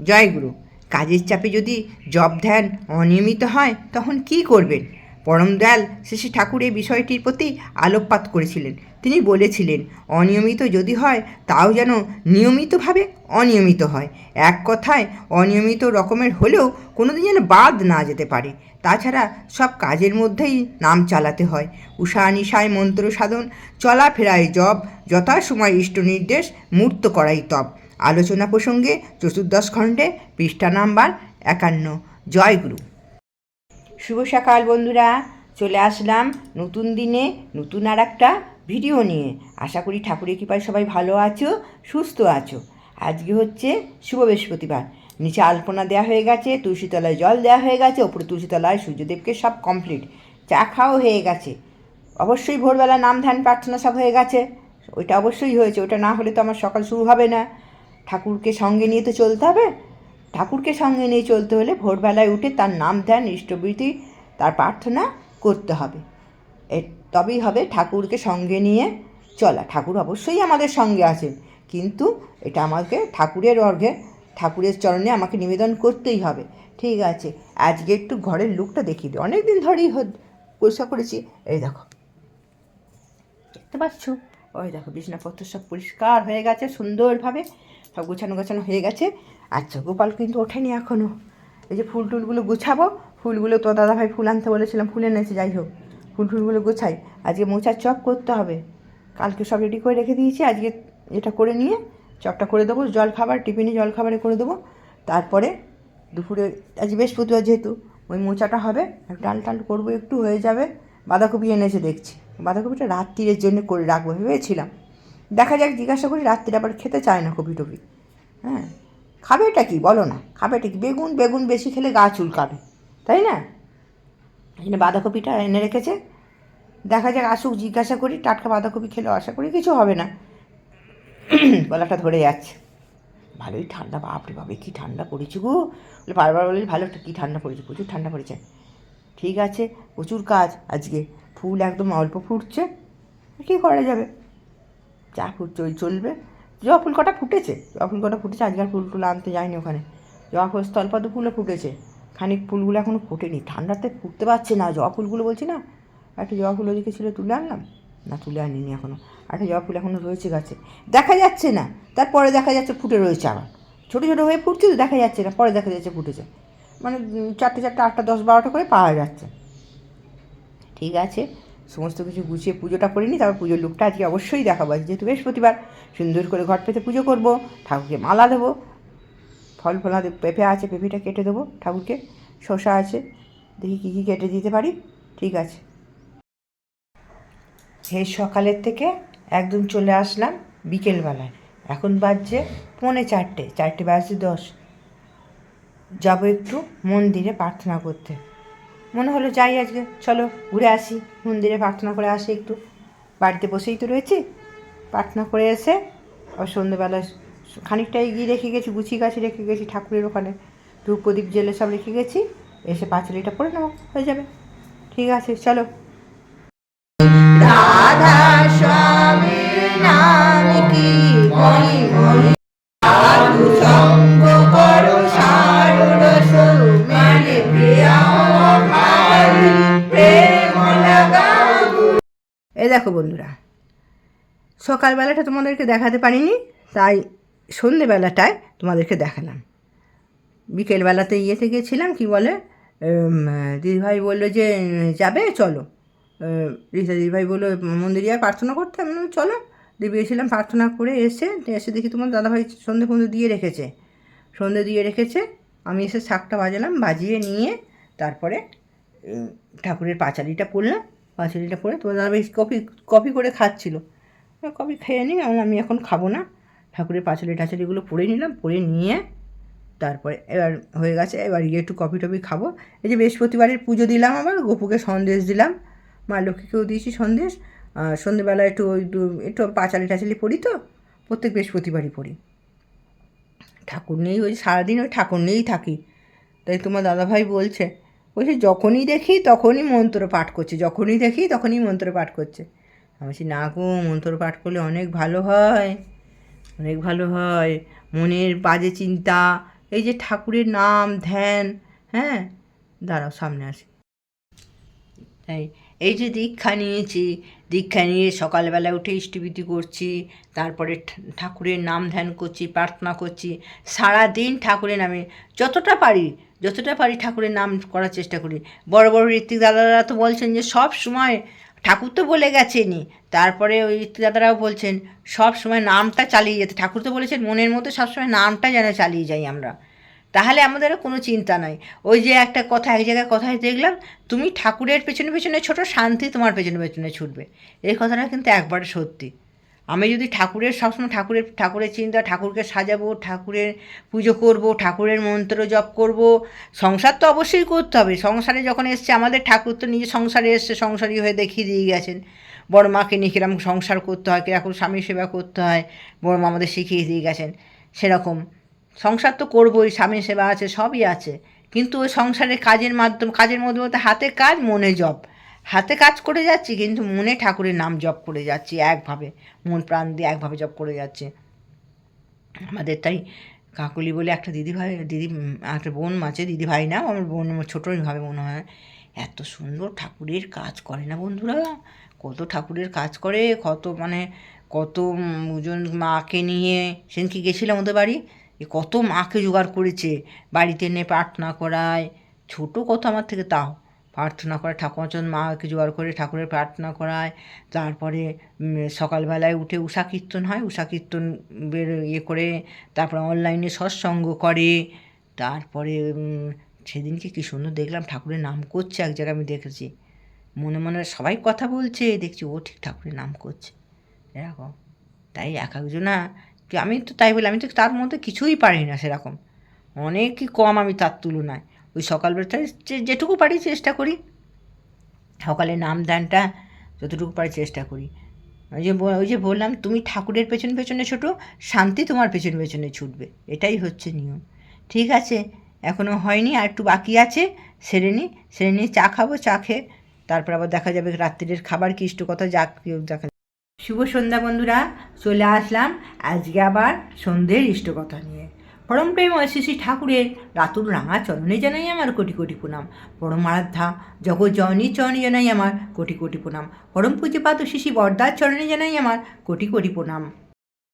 জয়গুরু। কাজের চাপে যদি জপ ধ্যান অনিয়মিত হয় তখন কি করবেন? পরম দয়াল শেষে ঠাকুর এই বিষয়টির প্রতি আলোকপাত করেছিলেন। তিনি বলেছিলেন, অনিয়মিত যদি হয় তাও যেন নিয়মিতভাবে অনিয়মিত হয়। এক কথায় অনিয়মিত রকমের হলেও কোনোদিন যেন বাদ না যেতে পারে। তাছাড়া সব কাজের মধ্যেই নাম চালাতে হয়। উষা নিশায় মন্ত্র সাধন, চলাফেরায় জপ, যথাসময় ইষ্ট নির্দেশ, মূর্ত করাই তপ। আলোচনা প্রসঙ্গে চতুর্দশ খণ্ডে পৃষ্ঠা নাম্বার 51। জয়গুরু। শুভ সকাল বন্ধুরা, চলে আসলাম নতুন দিনে নতুন আর একটা ভিডিও নিয়ে। আশা করি ঠাকুরের কৃপায় সবাই ভালো আছো, সুস্থ আছো। আজকে হচ্ছে শুভ বৃহস্পতিবার। নিচে আলপনা দেওয়া হয়ে গেছে, তুলসীতলায় জল দেওয়া হয়ে গেছে, ওপরে তুলসীতলায় সূর্যদেবকে সব কমপ্লিট, চা খাওয়াও হয়ে গেছে। অবশ্যই ভোরবেলা নাম ধ্যান প্রার্থনা সব হয়ে গেছে, ওইটা অবশ্যই হয়েছে। ওটা না হলে তো আমার সকাল শুরু হবে না। ঠাকুরকে সঙ্গে নিয়ে তো চলতে হবে। ঠাকুরকে সঙ্গে নিয়ে চলতে হলে ভোরবেলায় উঠে তার নাম ধ্যান ইষ্টবৃত্তি তার প্রার্থনা করতে হবে, তবেই হবে ঠাকুরকে সঙ্গে নিয়ে চলা। ঠাকুর অবশ্যই আমাদের সঙ্গে আছেন, কিন্তু এটা আমাকে ঠাকুরের অর্ঘে, ঠাকুরের চরণে আমাকে নিবেদন করতেই হবে। ঠিক আছে, আজকে একটু ঘরের লুকটা দেখিয়ে দিই। অনেক দিন ধরেই পরিষ্কার করেছি। এই দেখো, দেখতে পাচ্ছ? ওই দেখো, বিছানাপত্র সব পরিষ্কার হয়ে গেছে, সুন্দরভাবে সব গোছানো গোছানো হয়ে গেছে। আচ্ছা, গোপাল কিন্তু ওঠেনি এখনও। এই যে ফুল টুলগুলো গুছাবো, ফুলগুলো তো দাদাভাই ফুল আনতে বলেছিলাম, ফুল এনেছে। যাই হোক, ফুল টুলগুলো গোছাই। আজকে মোচার চপ করতে হবে, কালকে সব রেডি করে রেখে দিয়েছি। আজকে এটা করে নিয়ে চপটা করে দেবো, জলখাবার টিফিনে জলখাবারে করে দেবো। তারপরে দুপুরে, আজ বৃহস্পতিবার যেহেতু, ওই মোচাটা হবে, ডাল টাল করবো, একটু হয়ে যাবে। বাঁধাকপি এনেছে দেখছি, বাঁধাকপিটা রাত্রিরের জন্য করে রাখবো ভেবেছিলাম। দেখা যাক, জিজ্ঞাসা করি। রাত্রিরে আবার খেতে চায় না কপি টপি। হ্যাঁ, খাবেটা কি বলো না? খাবেটা কি? বেগুন বেগুন বেশি খেলে গা চুলকাবে, তাই না? এই জন্য বাঁধাকপিটা এনে রেখেছে। দেখা যাক, আসুক, জিজ্ঞাসা করি। টাটকা বাঁধাকপি খেলেও আশা করি কিছু হবে না। গলাটা ধরে যাচ্ছে। ভালোই ঠান্ডা, বাপরে বাপরে কী ঠান্ডা পড়েছে গো। বলে বারবার বলি ভালো, কী ঠান্ডা পড়েছে, প্রচুর ঠান্ডা পড়েছে। ঠিক আছে, প্রচুর কাজ আজকে। ফুল একদম অল্প ফুটছে, কী করা যাবে, যা ফুটছে ওই চলবে। জবা ফুল কটা ফুটেছে, জবা ফুল কটা ফুটেছে। আজকাল ফুল টুল আনতে যায়নি ওখানে। জবা ফুল, স্থলপদ্ম ফুলও ফুটেছে, খানিক ফুলগুলো এখনও ফোটেনি, ঠান্ডাতে ফুটতে পারছে না জবা ফুলগুলো। বলছি না, একটা জবা ফুল ওদিকে ছিল, তুলে আনলাম না, তুলে আনিনি এখনও। একটা জবা ফুল এখনও রয়েছে গাছে, দেখা যাচ্ছে না। তারপরে দেখা যাচ্ছে ফুটে রয়েছে আবার, ছোটো ছোটো হয়ে ফুটছে তো দেখা যাচ্ছে না, পরে দেখা যাচ্ছে ফুটেছে। মানে চারটে চারটে, 8টা 10 12টা করে পাওয়া যাচ্ছে। ঠিক আছে, সমস্ত কিছু গুছিয়ে পুজোটা করে নিই, তারপর পুজোর লুকটা আজকে অবশ্যই দেখাবো। যেহেতু বৃহস্পতিবার, সুন্দর করে ঘট পেতে পুজো করবো, ঠাকুরকে মালা দেবো, ফল ফলা পেঁপে আছে, পেঁপেটা কেটে দেবো ঠাকুরকে, শসা আছে, দেখি কী কী কেটে দিতে পারি। ঠিক আছে, সেই সকালের থেকে একদম চলে আসলাম বিকেলবেলায়। এখন বাজছে 3:45, 4:10। যাবো একটু মন্দিরে প্রার্থনা করতে। মনে হলো যাই আজকে, চলো ঘুরে আসি, মন্দিরে প্রার্থনা করে আসি একটু। বাড়িতে বসেই তো রয়েছি, প্রার্থনা করে এসে আবার সন্ধ্যেবেলা খানিকটা এগিয়ে রেখে গেছি, গুছিয়ে গাছি রেখে গেছি ঠাকুরের ওখানে, ধূপ প্রদীপ জেলে সব রেখে গেছি। এসে পাঁচালিটা পরে নেবো, হয়ে যাবে। ঠিক আছে, চলো। রাধা স্বামীর নাম কি মহি মহি, সাধু সঙ্গ করো সারস, মানে প্রিয়া ভাই প্রেম লাগাবো। এই দেখো বন্ধুরা, সকালবেলাটা তোমাদেরকে দেখাতে পারিনি, তাই সন্ধেবেলাটায় তোমাদেরকে দেখালাম। বিকেলবেলাতে ইয়েতে গিয়েছিলাম, কি বলে, দিদিভাই বললো যে যাবে, চলো। রিতা দিদিভাই বললো মন্দিরে আর প্রার্থনা করতে। আমি বললাম চলো। দিয়ে গিয়েছিলাম, প্রার্থনা করে এসে দেখি তোমার দাদাভাই সন্ধে ফন্ধে দিয়ে রেখেছে, সন্ধে দিয়ে রেখেছে। আমি এসে শাকটা বাজালাম, বাজিয়ে নিয়ে তারপরে ঠাকুরের পাঁচালিটা পড়লাম। পাঁচালিটা পড়ে তোমার দাদাভাই কফি করে খাচ্ছিলো, কফি খেয়ে নিই। আমি এখন খাবো না, ঠাকুরের পাঁচালি টাচালিগুলো পড়ে নিলাম, পড়ে নিয়ে তারপরে এবার হয়ে গেছে। এবার একটু কফি টফি খাবো। এই যে বৃহস্পতিবারের পুজো দিলাম, আবার গোপুকে সন্দেশ দিলাম, মা লক্ষ্মীকেও দিয়েছি সন্দেশ। সন্ধ্যেবেলা একটু একটু পাঁচালি টাচালি পড়ি, তো প্রত্যেক বৃহস্পতিবারই পড়ি। ঠাকুর নেই, ওই সারাদিন ওই ঠাকুর নিয়েই থাকি। তাই তোমার দাদাভাই বলছে যখনই দেখি তখনই মন্ত্র পাঠ করছে, যখনই দেখি তখনই মন্ত্র পাঠ করছে। আমি বলছি না গো, মন্ত্র পাঠ করলে অনেক ভালো হয়, অনেক ভালো হয়। মনের বাজে চিন্তা এই যে ঠাকুরের নাম ধ্যান, হ্যাঁ দাঁড়াও সামনে আসি, তাই এই যে দীক্ষা নিয়েছি, দীক্ষা নিয়ে সকালবেলা উঠে ইষ্টভীতি করছি, তারপরে ঠাকুরের নাম ধ্যান করছি, প্রার্থনা করছি, সারাদিন ঠাকুরের নামে যতটা পারি ঠাকুরের নাম করার চেষ্টা করি। বড় বড় ঋত্বিক দাদারা তো বলছেন যে সব সময়, ঠাকুর তো বলে গেছেনই, তারপরে ওই ঋত্বিক দাদারাও বলছেন সব সময় নামটা চালিয়ে যেতে। ঠাকুর তো বলেছেন মনের মধ্যে সবসময় নামটা যেন চালিয়ে যাই আমরা, তাহলে আমাদেরও কোনো চিন্তা নাই। ওই যে একটা কথা, এক জায়গায় কথায় দেখলাম, তুমি ঠাকুরের পেছনে পেছনে ছোটো, শান্তি তোমার পেছনে পেছনে ছুটবে। এই কথাটা কিন্তু একবারে সত্যি। আমি যদি ঠাকুরের সবসময় ঠাকুরের চিন্তা, ঠাকুরকে সাজাবো, ঠাকুরের পুজো করব, ঠাকুরের মন্ত্র জপ করব, সংসার তো অবশ্যই করতে হবে। সংসারে যখন এসছে আমাদের ঠাকুর তো নিজে সংসারে এসছে, সংসারী হয়ে দেখিয়ে দিয়ে গেছেন। বড় মাকে নিয়ে কীরকম সংসার করতে হয়, কীরকম স্বামী সেবা করতে হয়, বড় মা আমাদের শিখিয়ে দিয়ে গেছেন। সেরকম সংসার তো করবোই, স্বামী সেবা আছে, সবই আছে, কিন্তু ওই সংসারের কাজের মধ্যে হাতে কাজ, মনে জপ। হাতে কাজ করে যাচ্ছি কিন্তু মনে ঠাকুরের নাম জপ করে যাচ্ছি, একভাবে মন প্রাণ দিয়ে একভাবে জপ করে যাচ্ছে। আমাদের তাই কাকুলি বলে একটা দিদি একটা বোন আছে, দিদি ভাই না, আমার বোন, ছোটোই ভাবে মনে হয়, এত সুন্দর ঠাকুরের কাজ করে না বন্ধুরা, কত ঠাকুরের কাজ করে, কত জন মাকে নিয়ে, সেদিনকে গেছিলাম ওদের বাড়ি, কত মাকে জোগাড় করেছে, বাড়িতে এনে প্রার্থনা করায়, ছোটো কত আমার থেকে, তাও প্রার্থনা করে, ঠাকুরচন্দ মাকে জোগাড় করে ঠাকুরের প্রার্থনা করায়। তারপরে সকালবেলায় উঠে উষা কীর্তন হয়, উষা কীর্তন করে, তারপরে অনলাইনে সৎসঙ্গ করে। তারপরে সেদিনকে কী সুন্দর দেখলাম ঠাকুরের নাম করছে, এক জায়গায় আমি দেখেছি, মনে মনে সবাই কথা বলছে, দেখছি ও ঠিক ঠাকুরের নাম করছে এরকম। তাই এক একজনা, আমি তো তাই বলি, আমি তো তার মধ্যে কিছুই পারি না সেরকম, অনেকই কম আমি তার তুলনায়। ওই সকালবেলাটায় যেটুকু পারি চেষ্টা করি, সকালে নাম ধ্যানটা যতটুকু পারি চেষ্টা করি। ওই যে বললাম, তুমি ঠাকুরের পেছনে পেছনে ছোটো, শান্তি তোমার পেছনে পেছনে ছুটবে, এটাই হচ্ছে নিয়ম। ঠিক আছে, এখনও হয়নি, আর একটু বাকি আছে, সেরে নিয়ে চা খাবো, চা খেয়ে তারপর আবার দেখা যাবে রাত্রিরের খাবার কি ইষ্টকথা দেখা। শুভ সন্ধ্যা বন্ধুরা, চলে আসলাম আজকে আবার সন্ধ্যের ইষ্টকথা নিয়ে। পরম প্রেম শ্রী ঠাকুরের রাতুর রাঙা চরণে জানাই আমার কোটি কোটি প্রণাম। পরম আরাধ্যা জগৎ জননীর চরণে জানাই আমার কোটি কোটি প্রণাম। পরম পূজ্যপাদ শিশি বরদার চরণে জানাই আমার কোটি কোটি প্রণাম।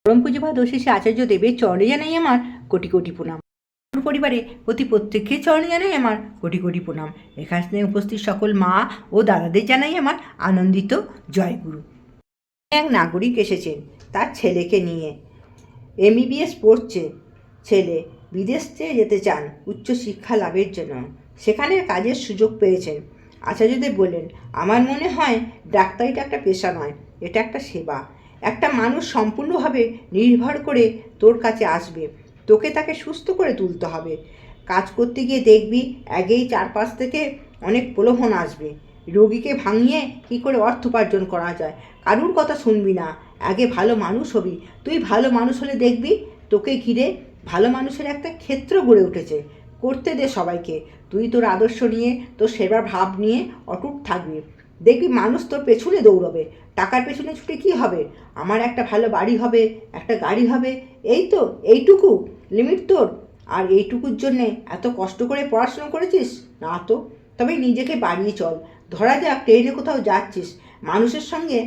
পরম পূজ্যপাদ শিশি আচার্য দেবের চরণে জানাই আমার কোটি কোটি প্রণাম। পরিবারে প্রত্যেকের চরণে জানাই আমার কোটি কোটি প্রণাম। এখানে উপস্থিত সকল মা ও দাদাদের জানাই আমার আনন্দিত জয়গুরু। এক নাগরিক এসেছেন তার ছেলেকে নিয়ে, MBBS পড়ছে ছেলে, বিদেশে যেতে চান উচ্চশিক্ষা লাভের জন্য, সেখানে কাজের সুযোগ পেয়েছেন। আচার্যদেব বললেন, আমার মনে হয় ডাক্তারিটা একটা পেশা নয়, এটা একটা সেবা। একটা মানুষ সম্পূর্ণভাবে নির্ভর করে তোর কাছে আসবে, তোকে তাকে সুস্থ করে তুলতে হবে। কাজ করতে গিয়ে দেখবি আগেই চারপাশ থেকে অনেক প্রলোভন আসবে, রোগীকে ভাঙিয়ে কী করে অর্থ উপার্জন করা যায়, কারুর কথা শুনবি না, আগে ভালো মানুষ হবি। তুই ভালো মানুষ হলে দেখবি তোকে ঘিরে ভালো মানুষের একটা ক্ষেত্র গড়ে উঠেছে, করতে দে সবাইকে। তুই তোর আদর্শ নিয়ে, তোর সেবার ভাব নিয়ে অটুট থাকবি, দেখবি মানুষ তোর পেছনে দৌড়বে। টাকার পেছনে ছুটে কী হবে, আমার একটা ভালো বাড়ি হবে, একটা গাড়ি হবে, এই তো, এইটুকু লিমিট তোর। আর এইটুকুর জন্যে এত কষ্ট করে পড়াশোনা করেছিস না তো? তবে নিজেকে বাড়িয়ে চল। ধরা যাক ট্রেনে কোথাও যাচ্ছিস, মানুষের সঙ্গে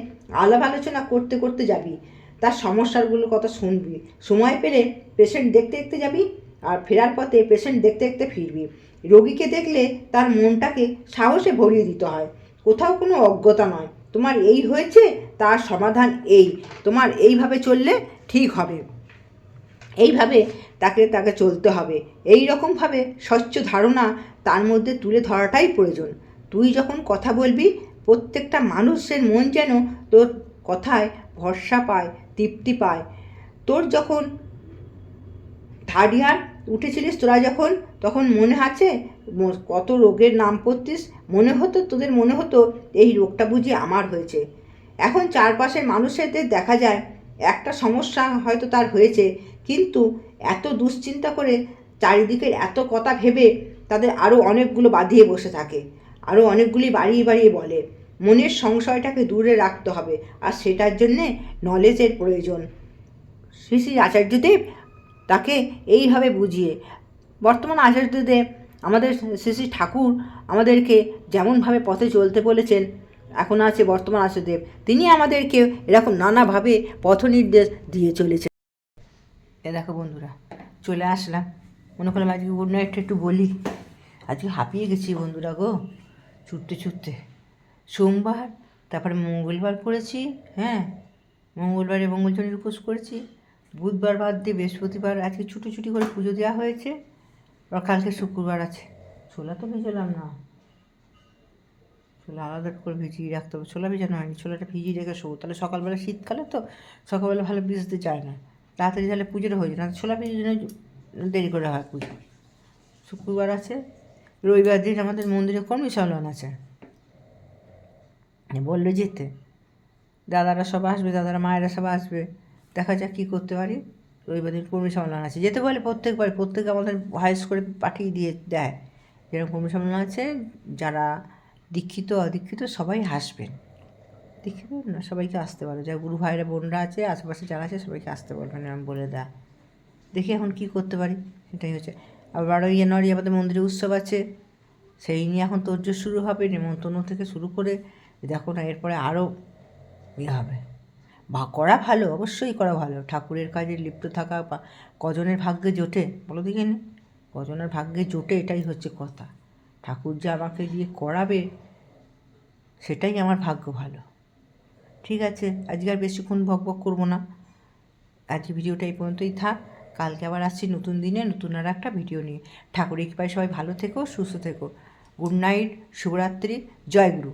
আলাপ আলোচনা করতে করতে যাবি, তার সমস্যাগুলোর কথা শুনবি, সময় পেলে পেশেন্ট দেখতে দেখতে যাবি, আর ফেরার পথে পেশেন্ট দেখতে দেখতে ফিরবি। রোগীকে দেখলে তার মনটাকে সাহসে ভরিয়ে দিতে হয়, কোথাও কোনো অজ্ঞতা নয়। তোমার এই হয়েছে, তার সমাধান এই, তোমার এইভাবে চললে ঠিক হবে, এইভাবে তাকে চলতে হবে। এই রকমভাবে স্বচ্ছ ধারণা তার মধ্যে তুলে ধরাটাই প্রয়োজন। তুই যখন কথা বলবি, প্রত্যেকটা মানুষের মন যেন তোর কথায় ভরসা পায়, তৃপ্তি পায়। তোর যখন থার্ড ইয়ার উঠেছিলিস তোরা যখন, তখন মনে আছে কত রোগের নাম করতিস, তোদের মনে হতো এই রোগটা বুঝি আমার হয়েছে। এখন চারপাশের মানুষেদের দেখা যায় একটা সমস্যা হয়তো তার হয়েছে, কিন্তু এত দুশ্চিন্তা করে, চারিদিকের এত কথা ভেবে তাদের আরও অনেকগুলো বাঁধিয়ে বসে থাকে, আরও অনেকগুলি বাড়িয়ে বাড়িয়ে বলে। মনের সংশয়টাকে দূরে রাখতে হবে, আর সেটার জন্যে নলেজের প্রয়োজন। শ্রী শ্রী আচার্যদেব তাকে এইভাবে বুঝিয়ে বর্তমান আচার্যদেব আমাদের শ্রী শ্রী ঠাকুর আমাদেরকে যেমনভাবে পথে চলতে বলেছেন, এখন আছে বর্তমান আচার্যদেব, তিনি আমাদেরকে এরকম নানাভাবে পথ নির্দেশ দিয়ে চলেছেন। এ দেখো বন্ধুরা, চলে আসলাম, মনে করলাম আজকে গুড নাইটটা একটু বলি। আজকে হাঁপিয়ে গেছি বন্ধুরা গো, ছুটতে ছুটতে। সোমবার, তারপরে মঙ্গলবার করেছি, হ্যাঁ মঙ্গলবারে মঙ্গলচণ্ডীর উপোস করেছি, বুধবার বাদ দিয়ে বৃহস্পতিবার আজকে ছুটি করে পুজো দেওয়া হয়েছে, আর কালকে শুক্রবার আছে। ছোলা তো ভেজালাম না, ছোলা আলাদা করে ভিজিয়ে রাখতে হবে। ছোলা ভেজানো হয়নি, ছোলাটা ভিজিয়ে রেখে শোবো, তাহলে সকালবেলা শীতকালে তো সকালবেলা ভালো ভিজতে চায় না, তাড়াতাড়ি তাহলে পুজোটা হয়ে যায় না, ছোলা ভিজানো দেরি করে হয় পুজো। শুক্রবার আছে, রবিবার দিন আমাদের মন্দিরে কর্মী সম্মেলন আছে, বললো যেতে, দাদারা সব আসবে, দাদারা মায়েরা সব আসবে, দেখা যাক কী করতে পারি। রবিবার দিন কর্মী সম্মেলন আছে, যেতে বলে প্রত্যেকে আমাদের ভয়েস করে পাঠিয়ে দিয়ে দেয় যেরকম কর্মী সম্মেলন আছে, যারা দীক্ষিত অদীক্ষিত সবাই আসবেন, দীক্ষিত না সবাইকে আসতে পারো, যারা গুরু ভাইরা বোনরা আছে আশেপাশে যারা আছে সবাইকে আসতে পারবেন, আমি বলে দেয়। দেখি এখন কী করতে পারি, সেটাই হচ্ছে। আবার 12ই জানুয়ারি আমাদের মন্দিরে উৎসব আছে, সেই নিয়ে এখন তোড়জোড় শুরু হবে, নেমন্তন্ন থেকে শুরু করে দেখো না, এরপরে আরও ইয়ে হবে। করা ভালো, অবশ্যই করা ভালো, ঠাকুরের কাজে লিপ্ত থাকা বা কজনের ভাগ্যে জোটে বলো দেখিনি, কজনের ভাগ্যে জোটে, এটাই হচ্ছে কথা। ঠাকুর যে আমাকে দিয়ে করাবে সেটাই আমার ভাগ্য ভালো। ঠিক আছে, আজকে আর বেশিক্ষণ বক করবো না, আজকে ভিডিওটা এই পর্যন্তই থাক। কালকে আবার আসছি নতুন দিনে নতুন আর একটা ভিডিও নিয়ে। ঠাকুরের কৃপায় সবাই ভালো থেকো, সুস্থ থেকো। গুড নাইট, শুভরাত্রি, জয় গুরু।